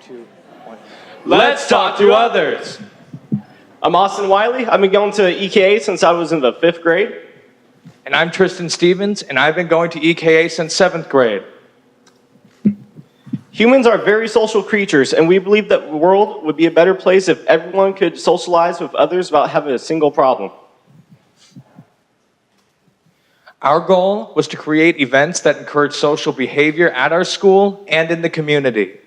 2, 1. Let's talk to others. I'm Austin Wiley. I've been going to EKA since I was in the 5th grade. And I'm Tryston Stevens, and I've been going to EKA since 7th grade. Humans are very social creatures, and we believe that the world would be a better place if everyone could socialize with others without having a single problem. Our goal was to create events that encourage social behavior at our school and in the community.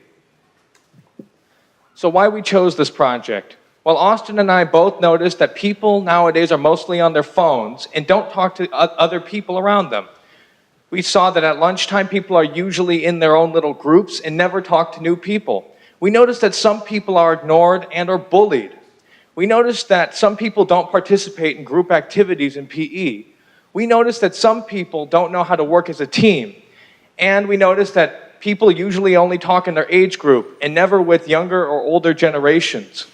So why we chose this project? Well, Austin and I both noticed that people nowadays are mostly on their phones and don't talk to other people around them. We saw that at lunchtime, people are usually in their own little groups and never talk to new people. We noticed that some people are ignored and are bullied. We noticed that some people don't participate in group activities in PE. We noticed that some people don't know how to work as a team. And we noticed that people usually only talk in their age group and never with younger or older generations.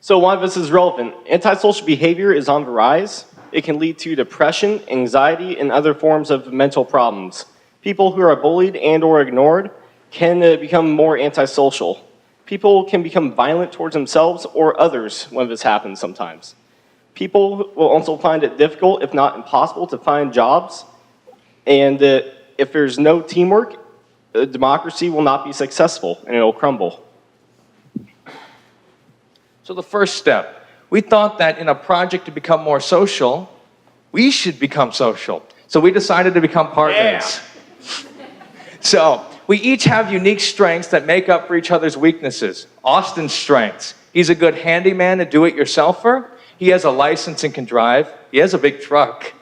So why this is relevant? Antisocial behavior is on the rise. It can lead to depression, anxiety, and other forms of mental problems. People who are bullied and or ignored can become more antisocial. People can become violent towards themselves or others when this happens sometimes. People will also find it difficult, if not impossible, to find jobs. And if there's no teamwork, democracy will not be successful and it'll crumble. So the first step, we thought that in a project to become more social, we should become social. So we decided to become partners. Yeah. So we each have unique strengths that make up for each other's weaknesses. Austin's strengths, he's a good handyman and do-it-yourselfer. He has a license and can drive. He has a big truck.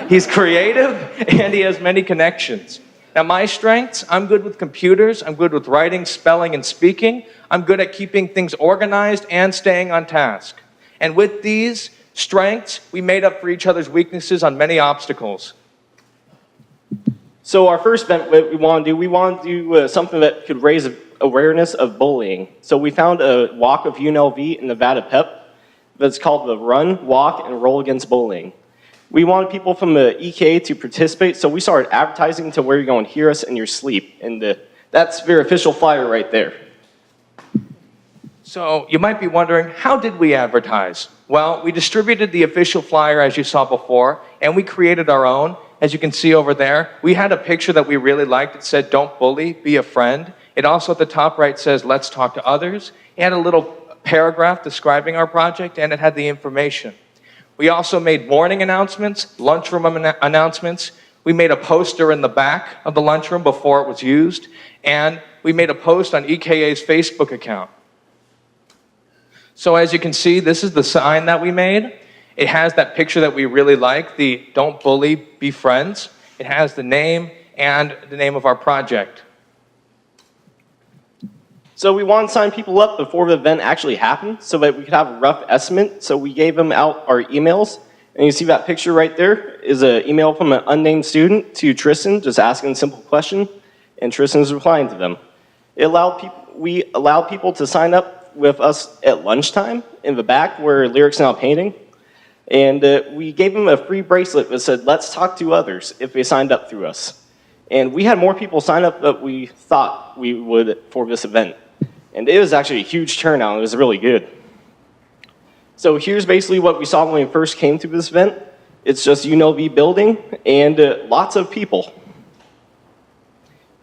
He's creative and he has many connections. Now my strengths, I'm good with computers. I'm good with writing, spelling, and speaking. I'm good at keeping things organized and staying on task. And with these strengths, we made up for each other's weaknesses on many obstacles. So our first event, what we want to do something that could raise awareness of bullying. So we found a walk of UNLV in Nevada PEP that's called the Run, Walk, and Roll Against Bullying. We wanted people from the EKA to participate, so we started advertising to where you're going to hear us in your sleep. And that's their official flyer right there. So you might be wondering, how did we advertise? Well, we distributed the official flyer as you saw before, and we created our own. As you can see over there, we had a picture that we really liked. It said, "Don't bully, be a friend." It also at the top right says, "Let's talk to others." It had a little paragraph describing our project, and it had the information. We also made morning announcements, lunchroom announcements. We made a poster in the back of the lunchroom before it was used, and we made a post on EKA's Facebook account. So as you can see, this is the sign that we made. It has that picture that we really like, the "Don't bully, be friends." It has the name and the name of our project. So we wanted to sign people up before the event actually happened so that we could have a rough estimate. So we gave them out our emails. And you see that picture right there is an email from an unnamed student to Tryston, just asking a simple question, and Tryston is replying to them. We allowed people to sign up with us at lunchtime in the back where Lyric's now painting. And we gave them a free bracelet that said, "Let's talk to others," if they signed up through us. And we had more people sign up than we thought we would for this event. And it was actually a huge turnout. It was really good. So here's basically what we saw when we first came to this event. It's just UNLV building and lots of people.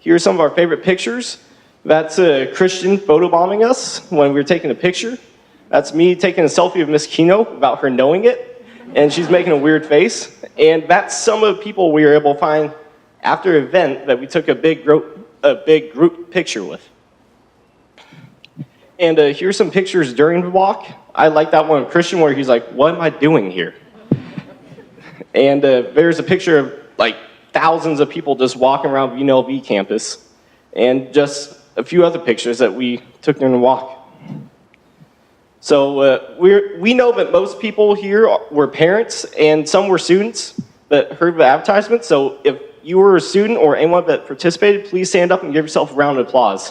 Here's some of our favorite pictures. That's Christian photobombing us when we were taking a picture. That's me taking a selfie of Miss Kino without her knowing it. And she's making a weird face. And that's some of the people we were able to find after the event that we took a big group picture with. And here's some pictures during the walk. I like that one of Christian where he's like, "What am I doing here?" And there's a picture of like thousands of people just walking around UNLV campus. And just a few other pictures that we took during the walk. So we know that most people here were parents and some were students that heard the advertisement. So if you were a student or anyone that participated, please stand up and give yourself a round of applause.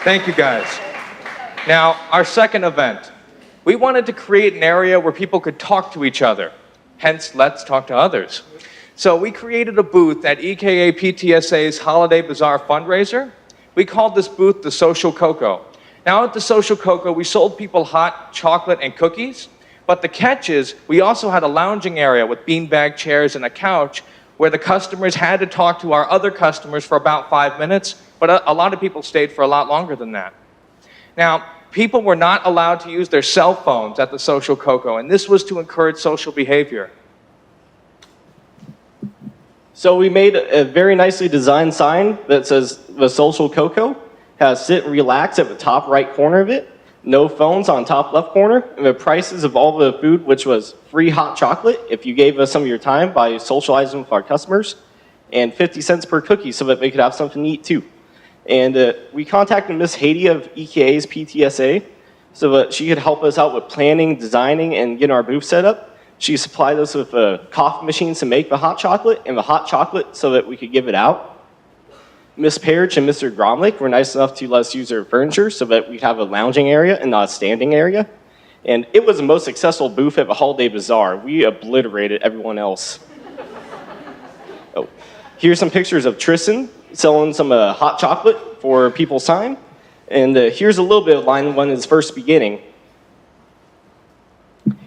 Thank you, guys. Now, our second event. We wanted to create an area where people could talk to each other. hence let's talk to others. So we created a booth at EKA PTSA's Holiday Bazaar fundraiser. We called this booth the Social Cocoa. Now at the Social Cocoa, we sold people hot chocolate and cookies, but the catch is we also had a lounging area with beanbag chairs and a couch where the customers had to talk to our other customers for about 5 minutes, but a lot of people stayed for a lot longer than that. Now, people were not allowed to use their cell phones at the Social Cocoa, and this was to encourage social behavior. So we made a very nicely designed sign that says the Social Cocoa, has sit and relax at the top right corner of it, no phones on top left corner, and the prices of all the food, which was free hot chocolate if you gave us some of your time by socializing with our customers, and 50 cents per cookie so that they could have something to eat too. And we contacted Miss Haiti of EKA's PTSA so that she could help us out with planning, designing, and getting our booth set up. She supplied us with coffee machines to make the hot chocolate and the hot chocolate so that we could give it out. Miss Parrish and Mr. Gromlich were nice enough to let us use their furniture so that we'd have a lounging area and not a standing area. And it was the most successful booth at the Holiday Bazaar. We obliterated everyone else. Oh, here's some pictures of Tryston selling some hot chocolate for people's time. And here's a little bit of line when it's first beginning.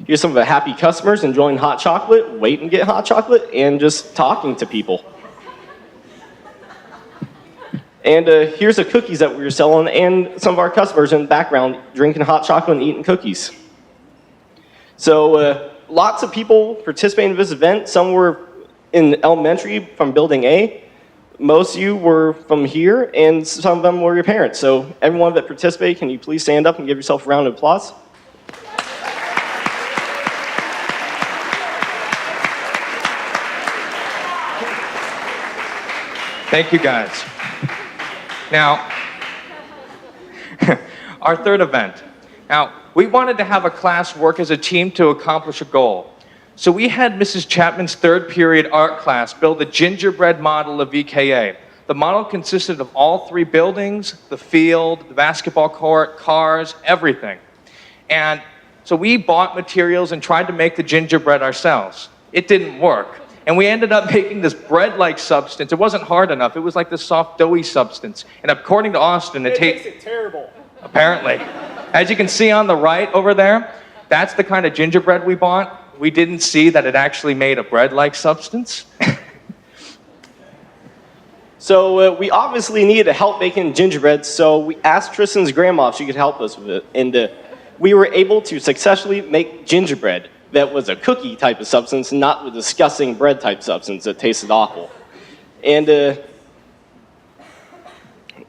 Here's some of the happy customers enjoying hot chocolate, waiting to get hot chocolate, and just talking to people. And here's the cookies that we were selling, and some of our customers in the background drinking hot chocolate and eating cookies. So lots of people participating in this event. Some were in elementary from Building A. Most of you were from here, and some of them were your parents. So everyone that participated, can you please stand up and give yourself a round of applause? Thank you, guys. Now, our third event. Now, we wanted to have a class work as a team to accomplish a goal. So we had Mrs. Chapman's third period art class build a gingerbread model of EKA. The model consisted of all 3 buildings, the field, the basketball court, cars, everything. And so we bought materials and tried to make the gingerbread ourselves. It didn't work. And we ended up making this bread-like substance. It wasn't hard enough. It was like this soft, doughy substance. And according to Austin, it tasted terrible. Apparently. As you can see on the right over there, that's the kind of gingerbread we bought. We didn't see that it actually made a bread-like substance. So we obviously needed help making gingerbread, so we asked Tryston's grandma if she could help us with it. And we were able to successfully make gingerbread that was a cookie type of substance, not the disgusting bread type substance that tasted awful. And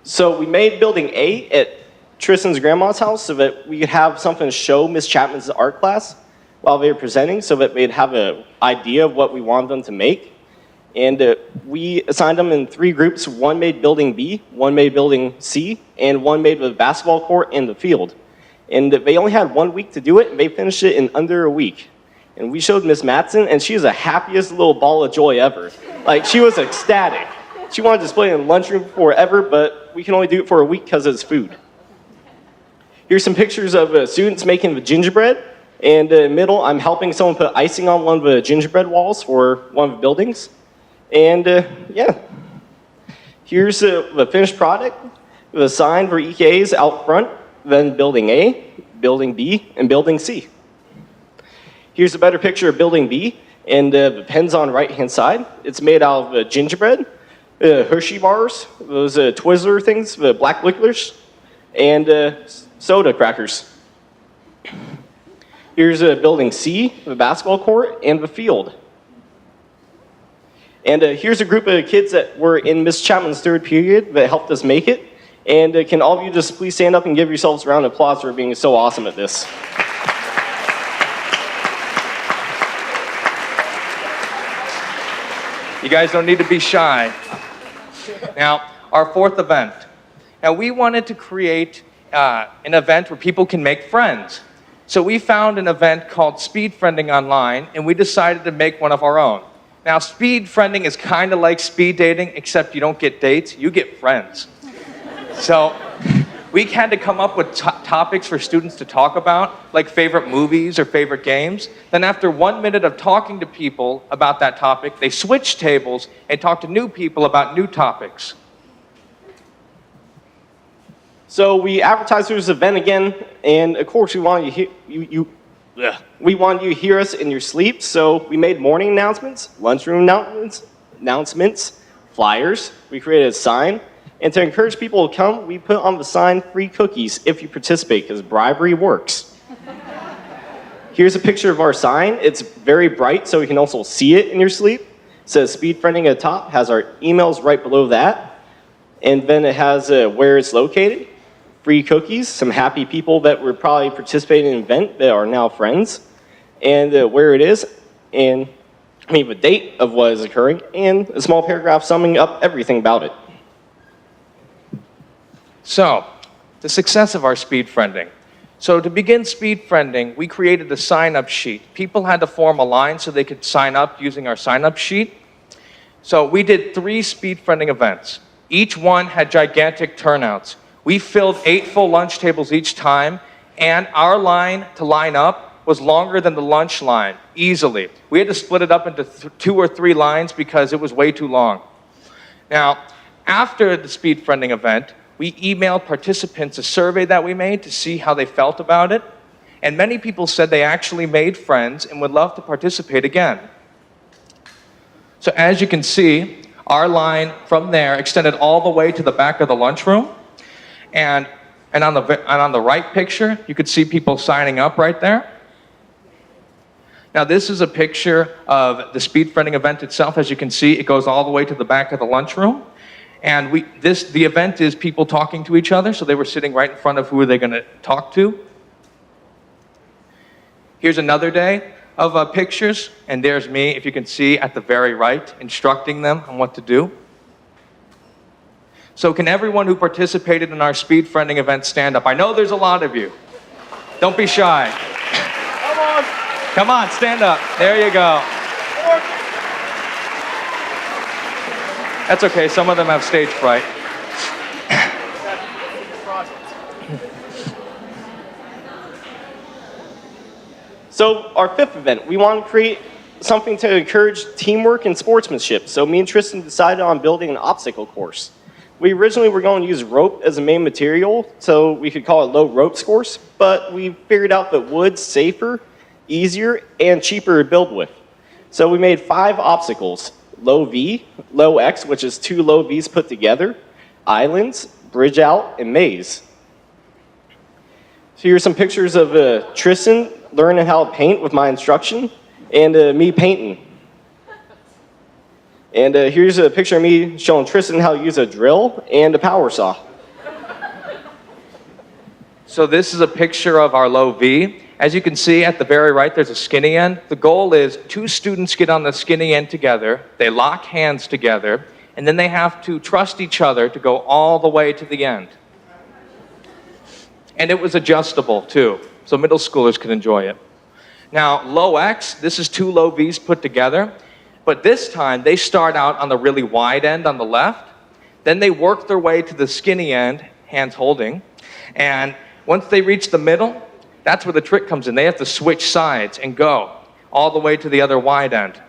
so we made Building A at Tryston's grandma's house so that we could have something to show Miss Chapman's art class while they were presenting so that they'd have an idea of what we wanted them to make. And we assigned them in 3 groups. One made Building B, one made Building C, and one made the basketball court and the field. And they only had 1 week to do it, and they finished it in under a week. And we showed Miss Matson, and she was the happiest little ball of joy ever. Like, she was ecstatic. She wanted to display it in the lunchroom forever, but we can only do it for a week because it's food. Here's some pictures of students making the gingerbread. And in the middle, I'm helping someone put icing on one of the gingerbread walls for one of the buildings. And yeah, here's the finished product. The sign for EKA's out front, then Building A, Building B, and Building C. Here's a better picture of Building B, and the pen's on the right-hand side. It's made out of gingerbread, Hershey bars, those Twizzler things, the black licorice, and soda crackers. Here's Building C, the basketball court, and the field. And here's a group of kids that were in Miss Chapman's third period that helped us make it. And can all of you just please stand up and give yourselves a round of applause for being so awesome at this. You guys don't need to be shy. Now, our fourth event. Now, we wanted to create an event where people can make friends. So we found an event called Speed Friending Online, and we decided to make one of our own. Now, speed friending is kind of like speed dating, except you don't get dates, you get friends. So We had to come up with topics for students to talk about, like favorite movies or favorite games. Then after 1 minute of talking to people about that topic, they switched tables and talked to new people about new topics. So we advertised for this event again, and of course we wanted we wanted you to hear us in your sleep, so we made morning announcements, lunchroom announcements, flyers. We created a sign, and to encourage people to come, we put on the sign free cookies if you participate, because bribery works. Here's a picture of our sign. It's very bright, so you can also see it in your sleep. It says speed friending at the top, has our emails right below that, and then it has where it's located. Free cookies, some happy people that were probably participating in an event that are now friends, and where it is, and the date of what is occurring, and a small paragraph summing up everything about it. So, the success of our speed friending. So to begin speed friending, we created a sign-up sheet. People had to form a line so they could sign up using our sign-up sheet. So we did 3 speed friending events. Each one had gigantic turnouts. We filled 8 full lunch tables each time, and our line to line up was longer than the lunch line, easily. We had to split it up into 2 or 3 lines because it was way too long. Now, after the speed friending event, we emailed participants a survey that we made to see how they felt about it, and many people said they actually made friends and would love to participate again. So as you can see, our line from there extended all the way to the back of the lunchroom. And on the right picture, you could see people signing up right there. Now this is a picture of the speed friending event itself. As you can see, it goes all the way to the back of the lunchroom. And the event is people talking to each other, so they were sitting right in front of who are they going to talk to. Here's another day of pictures, and there's me, if you can see, at the very right, instructing them on what to do. So can everyone who participated in our speed friending event stand up? I know there's a lot of you. Don't be shy. Come on. Come on, stand up. There you go. That's okay, some of them have stage fright. So our 5th event, we want to create something to encourage teamwork and sportsmanship. So me and Tryston decided on building an obstacle course. We originally were going to use rope as a main material, so we could call it low ropes course, but we figured out that wood's safer, easier, and cheaper to build with. So we made 5 obstacles: low V, low X, which is 2 low V's put together, islands, bridge out, and maze. So here's some pictures of Tryston learning how to paint with my instruction, and me painting. And here's a picture of me showing Tryston how to use a drill and a power saw. So this is a picture of our low V. As you can see at the very right, there's a skinny end. The goal is 2 students get on the skinny end together, they lock hands together, and then they have to trust each other to go all the way to the end. And it was adjustable too, so middle schoolers could enjoy it. Now, low X, this is 2 low V's put together. But this time, they start out on the really wide end on the left. Then they work their way to the skinny end, hands holding. And once they reach the middle, that's where the trick comes in. They have to switch sides and go all the way to the other wide end.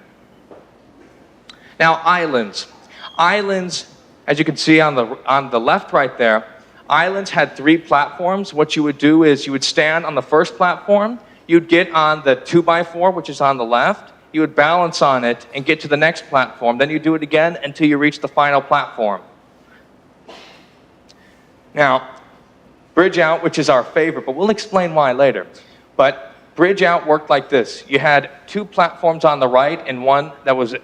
Now, islands. Islands, as you can see on the left right there, islands had 3 platforms. What you would do is you would stand on the first platform. You'd get on the 2x4, which is on the left. You would balance on it and get to the next platform. Then you do it again until you reach the final platform. Now, bridge out, which is our favorite, but we'll explain why later. But bridge out worked like this. You had 2 platforms on the right and one that was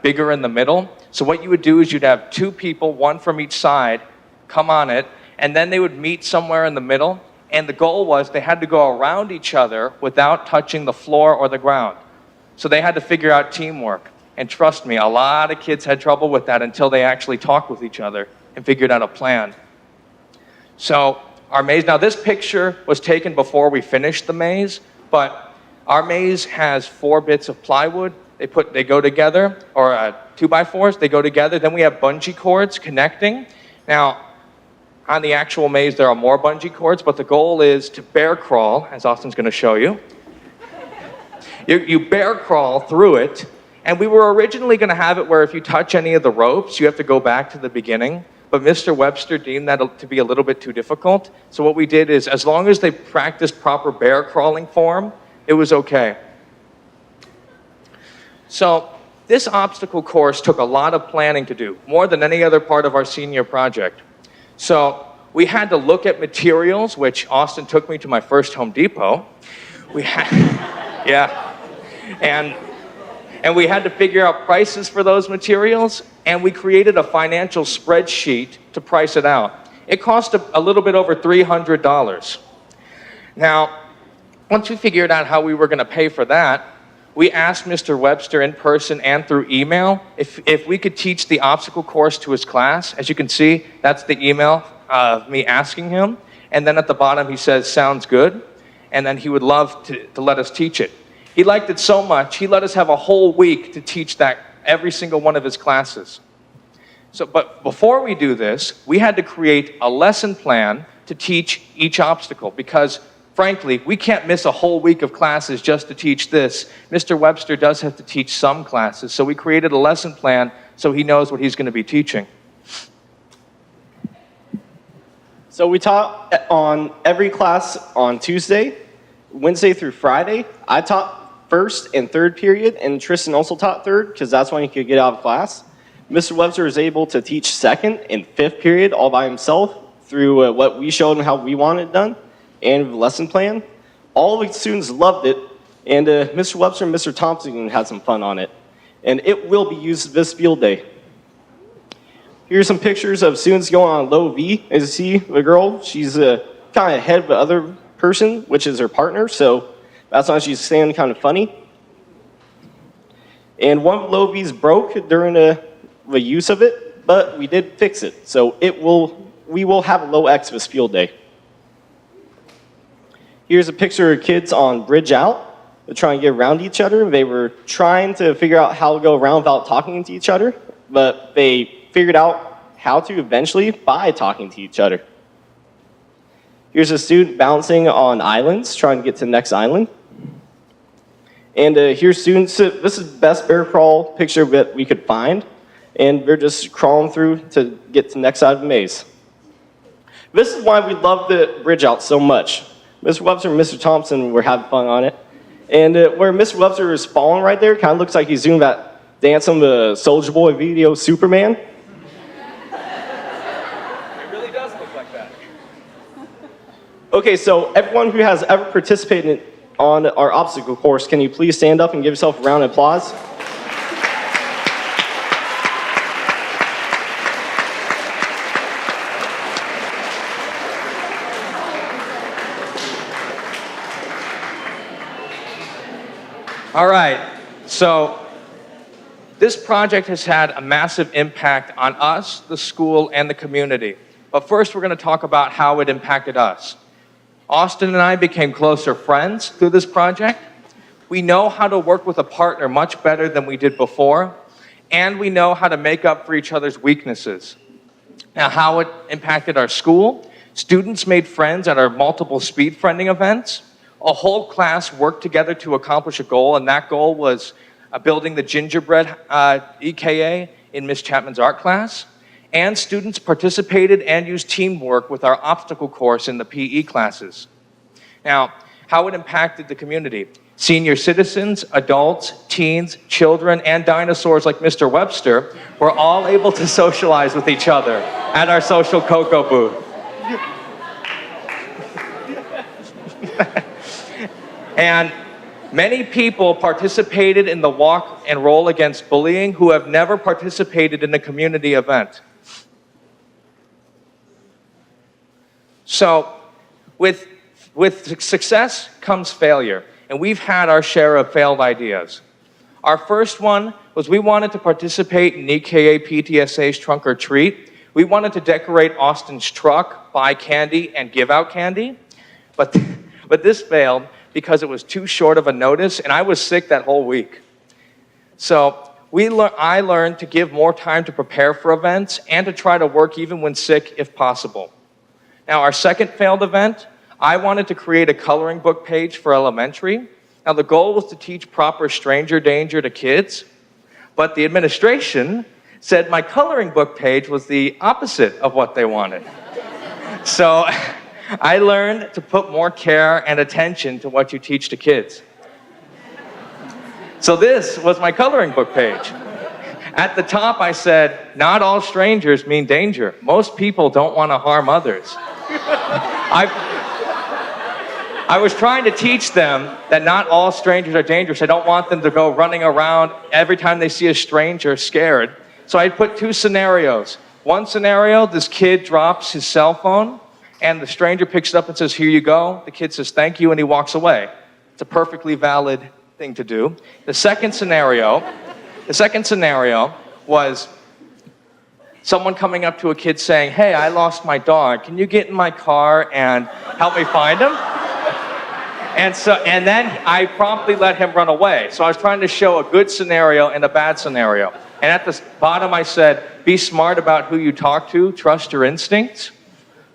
bigger in the middle. So what you would do is you'd have 2 people, 1 from each side, come on it, and then they would meet somewhere in the middle. And the goal was they had to go around each other without touching the floor or the ground. So they had to figure out teamwork. And trust me, a lot of kids had trouble with that until they actually talked with each other and figured out a plan. So our maze, now this picture was taken before we finished the maze, but our maze has 4 bits of plywood. They go together, or 2x4s, they go together. Then we have bungee cords connecting. Now, On the actual maze, there are more bungee cords, but the goal is to bear crawl, as Austin's going to show you. You bear crawl through it, and we were originally going to have it where if you touch any of the ropes, you have to go back to the beginning, but Mr. Webster deemed that to be a little bit too difficult, so what we did is, as long as they practiced proper bear crawling form, it was okay. So, this obstacle course took a lot of planning to do, more than any other part of our senior project. So we had to look at materials, which Austin took me to my first Home Depot. We had, yeah, and we had to figure out prices for those materials, and we created a financial spreadsheet to price it out. It cost a little bit over $300. Now, once we figured out how we were going to pay for that, we asked Mr. Webster in person and through email if we could teach the obstacle course to his class. As you can see, that's the email of me asking him. And then at the bottom he says, sounds good. And then he would love to let us teach it. He liked it so much, he let us have a whole week to teach that every single one of his classes. But before we do this, we had to create a lesson plan to teach each obstacle because frankly, we can't miss a whole week of classes just to teach this. Mr. Webster does have to teach some classes, so we created a lesson plan so he knows what he's going to be teaching. So we taught on every class on Tuesday, Wednesday through Friday. I taught first and third period, and Tryston also taught third because that's when he could get out of class. Mr. Webster was able to teach second and fifth period all by himself through what we showed him how we wanted it done. And the lesson plan. All the students loved it, and Mr. Webster and Mr. Thompson had some fun on it. And it will be used this field day. Here's some pictures of students going on low V. As you see, the girl, she's kind of ahead of the other person, which is her partner, so that's why she's standing kind of funny. And one of the low V's broke during the use of it, but we did fix it. So we will have a low X this field day. Here's a picture of kids on Bridge Out. They're trying to get around each other. They were trying to figure out how to go around without talking to each other, but they figured out how to eventually by talking to each other. Here's a student bouncing on islands, trying to get to the next island. And here's students, this is the best bear crawl picture that we could find, and they're just crawling through to get to the next side of the maze. This is why we love the Bridge Out so much. Mr. Webster and Mr. Thompson were having fun on it. And where Mr. Webster is falling right there, kind of looks like he's doing that dance on the Soulja Boy video, Superman. It really does look like that. Okay, so everyone who has ever participated on our obstacle course, can you please stand up and give yourself a round of applause? All right, so this project has had a massive impact on us, the school, and the community. But first, we're going to talk about how it impacted us. Austin and I became closer friends through this project. We know how to work with a partner much better than we did before, and we know how to make up for each other's weaknesses. Now, how it impacted our school, students made friends at our multiple speed friending events. A whole class worked together to accomplish a goal, and that goal was building the gingerbread EKA in Miss Chapman's art class. And students participated and used teamwork with our obstacle course in the PE classes. Now, how it impacted the community. Senior citizens, adults, teens, children, and dinosaurs like Mr. Webster were all able to socialize with each other at our social cocoa booth. And many people participated in the Walk and Roll Against Bullying who have never participated in a community event. So, with success comes failure, and we've had our share of failed ideas. Our first one was we wanted to participate in EKA PTSA's Trunk or Treat. We wanted to decorate Austin's truck, buy candy, and give out candy, but this failed because it was too short of a notice, and I was sick that whole week. So I learned to give more time to prepare for events and to try to work even when sick if possible. Now, our second failed event, I wanted to create a coloring book page for elementary. Now, the goal was to teach proper stranger danger to kids, but the administration said my coloring book page was the opposite of what they wanted. So I learned to put more care and attention to what you teach to kids. So this was my coloring book page. At the top, I said, not all strangers mean danger. Most people don't want to harm others. I was trying to teach them that not all strangers are dangerous. I don't want them to go running around every time they see a stranger scared. So I put two scenarios. One scenario, this kid drops his cell phone, and the stranger picks it up and says, here you go. The kid says, thank you, and he walks away. It's a perfectly valid thing to do. The second scenario was someone coming up to a kid saying, hey, I lost my dog. Can you get in my car and help me find him? And then I promptly let him run away. So I was trying to show a good scenario and a bad scenario. And at the bottom I said, be smart about who you talk to, trust your instincts.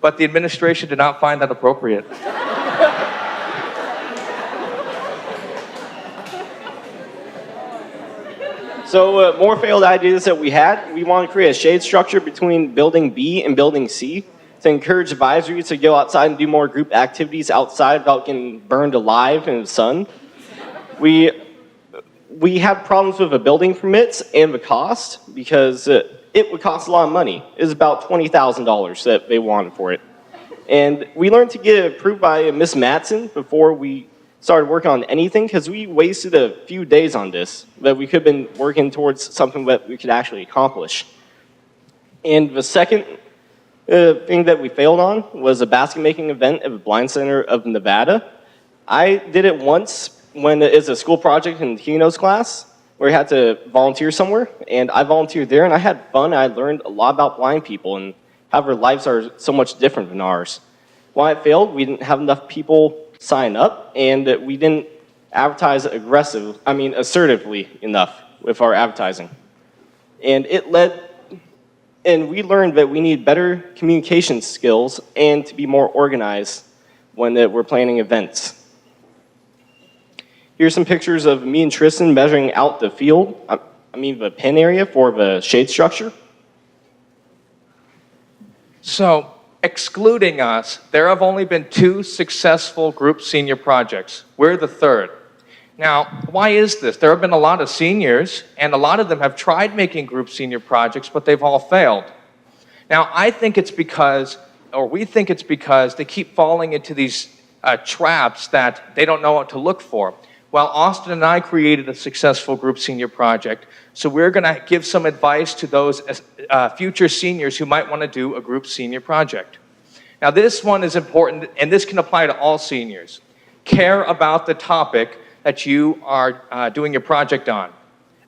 But the administration did not find that appropriate. So more failed ideas that we had, we want to create a shade structure between building B and building C to encourage advisories to go outside and do more group activities outside without getting burned alive in the sun. We had problems with the building permits and the cost because it would cost a lot of money. It was about $20,000 that they wanted for it. And we learned to get it approved by Miss Matson before we started working on anything because we wasted a few days on this that we could have been working towards something that we could actually accomplish. And the second thing that we failed on was a basket making event at the Blind Center of Nevada. I did it once when it's a school project in Hino's class where we had to volunteer somewhere, and I volunteered there and I had fun. I learned a lot about blind people and how their lives are so much different than ours. Why it failed, we didn't have enough people sign up, and we didn't advertise assertively enough with our advertising. And we learned that we need better communication skills and to be more organized when we're planning events. Here's some pictures of me and Tryston measuring out the field, the pen area for the shade structure. So, excluding us, there have only been 2 successful group senior projects. We're the third. Now, why is this? There have been a lot of seniors, and a lot of them have tried making group senior projects, but they've all failed. Now, we think it's because they keep falling into these traps that they don't know what to look for. Well, Austin and I created a successful group senior project, so we're going to give some advice to those future seniors who might want to do a group senior project. Now, this one is important, and this can apply to all seniors. Care about the topic that you are doing your project on,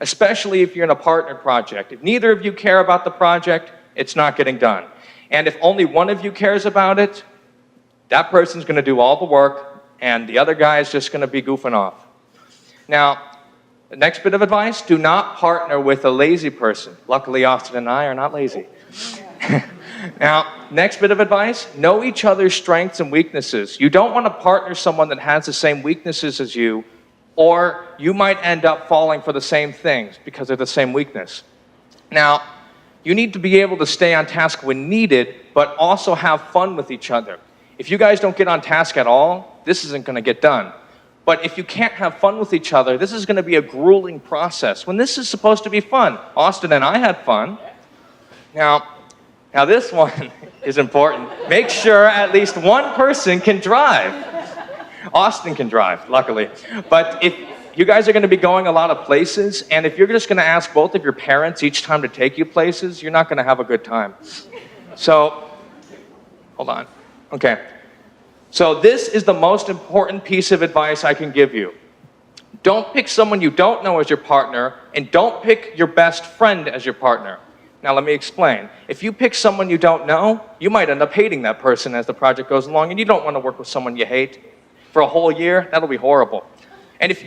especially if you're in a partner project. If neither of you care about the project, it's not getting done. And if only one of you cares about it, that person's going to do all the work, and the other guy is just going to be goofing off. Now, the next bit of advice, do not partner with a lazy person. Luckily, Austin and I are not lazy. Now, next bit of advice, know each other's strengths and weaknesses. You don't want to partner someone that has the same weaknesses as you, or you might end up falling for the same things because they're the same weakness. Now, you need to be able to stay on task when needed, but also have fun with each other. If you guys don't get on task at all, this isn't going to get done. But if you can't have fun with each other, this is going to be a grueling process when this is supposed to be fun. Austin and I had fun. Now this one is important. Make sure at least one person can drive. Austin can drive, luckily. But if you guys are going to be going a lot of places, and if you're just going to ask both of your parents each time to take you places, you're not going to have a good time. So, hold on. Okay. So this is the most important piece of advice I can give you. Don't pick someone you don't know as your partner, and don't pick your best friend as your partner. Now let me explain. If you pick someone you don't know, you might end up hating that person as the project goes along, and you don't want to work with someone you hate for a whole year. That'll be horrible.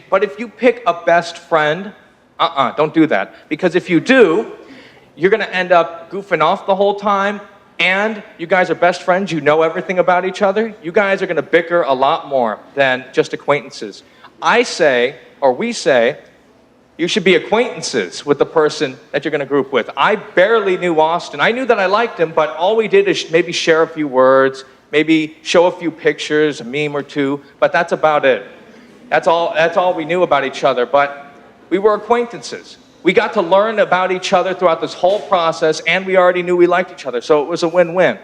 But if you pick a best friend, don't do that. Because if you do, you're going to end up goofing off the whole time, and you guys are best friends, you know everything about each other, you guys are going to bicker a lot more than just acquaintances. I say, or we say, you should be acquaintances with the person that you're going to group with. I barely knew Austin. I knew that I liked him, but all we did is maybe share a few words, maybe show a few pictures, a meme or two, but that's about it. That's all we knew about each other, but we were acquaintances. We got to learn about each other throughout this whole process, and we already knew we liked each other, so it was a win-win.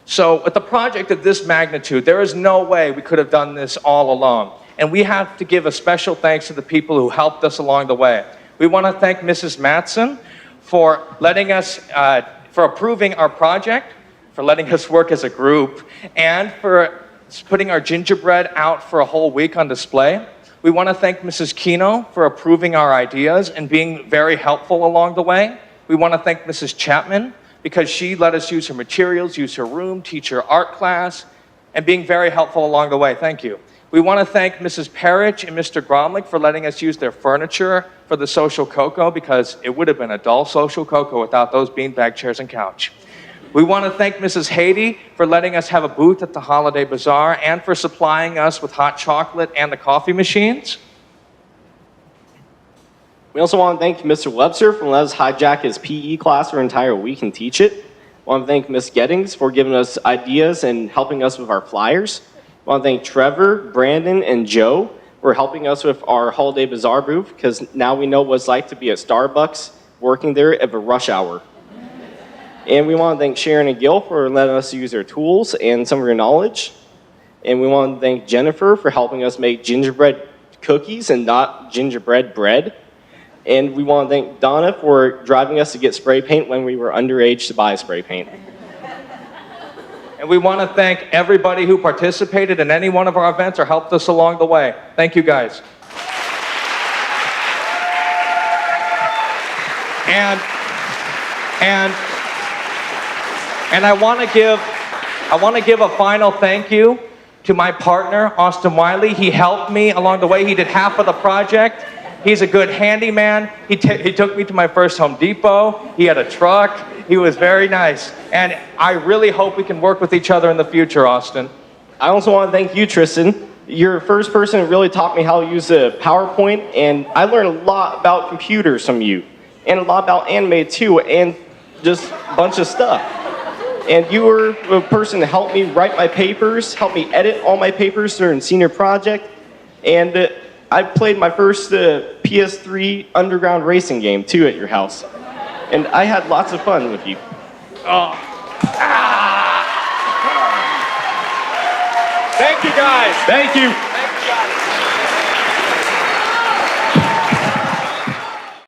So with a project of this magnitude, there is no way we could have done this all alone. And we have to give a special thanks to the people who helped us along the way. We want to thank Mrs. Matson for letting us, for approving our project, for letting us work as a group, and for putting our gingerbread out for a whole week on display. We want to thank Mrs. Kino for approving our ideas and being very helpful along the way. We want to thank Mrs. Chapman because she let us use her materials, use her room, teach her art class, and being very helpful along the way. Thank you. We want to thank Mrs. Parrish and Mr. Gromlich for letting us use their furniture for the social cocoa because it would have been a dull social cocoa without those beanbag chairs and couch. We want to thank Mrs. Haiti for letting us have a booth at the Holiday Bazaar and for supplying us with hot chocolate and the coffee machines. We also want to thank Mr. Webster for letting us hijack his PE class for an entire week and teach it. We want to thank Ms. Gettings for giving us ideas and helping us with our flyers. I want to thank Trevor, Brandon, and Joe for helping us with our Holiday Bazaar booth because now we know what it's like to be at Starbucks working there at the rush hour. And we want to thank Sharon and Gil for letting us use their tools and some of their knowledge. And we want to thank Jennifer for helping us make gingerbread cookies and not gingerbread bread. And we want to thank Donna for driving us to get spray paint when we were underage to buy spray paint. And we want to thank everybody who participated in any one of our events or helped us along the way. Thank you, guys. And I want to give a final thank you to my partner, Austin Wiley. He helped me along the way. He did half of the project. He's a good handyman. He took me to my first Home Depot. He had a truck. He was very nice. And I really hope we can work with each other in the future, Austin. I also want to thank you, Tryston. You're the first person who really taught me how to use a PowerPoint, and I learned a lot about computers from you, and a lot about anime too, and just a bunch of stuff. And you were the person to help me write my papers, help me edit all my papers during senior project, and I played my first PS3 underground racing game too at your house. And I had lots of fun with you. Oh. Thank you, guys. Thank you. Thank you, guys.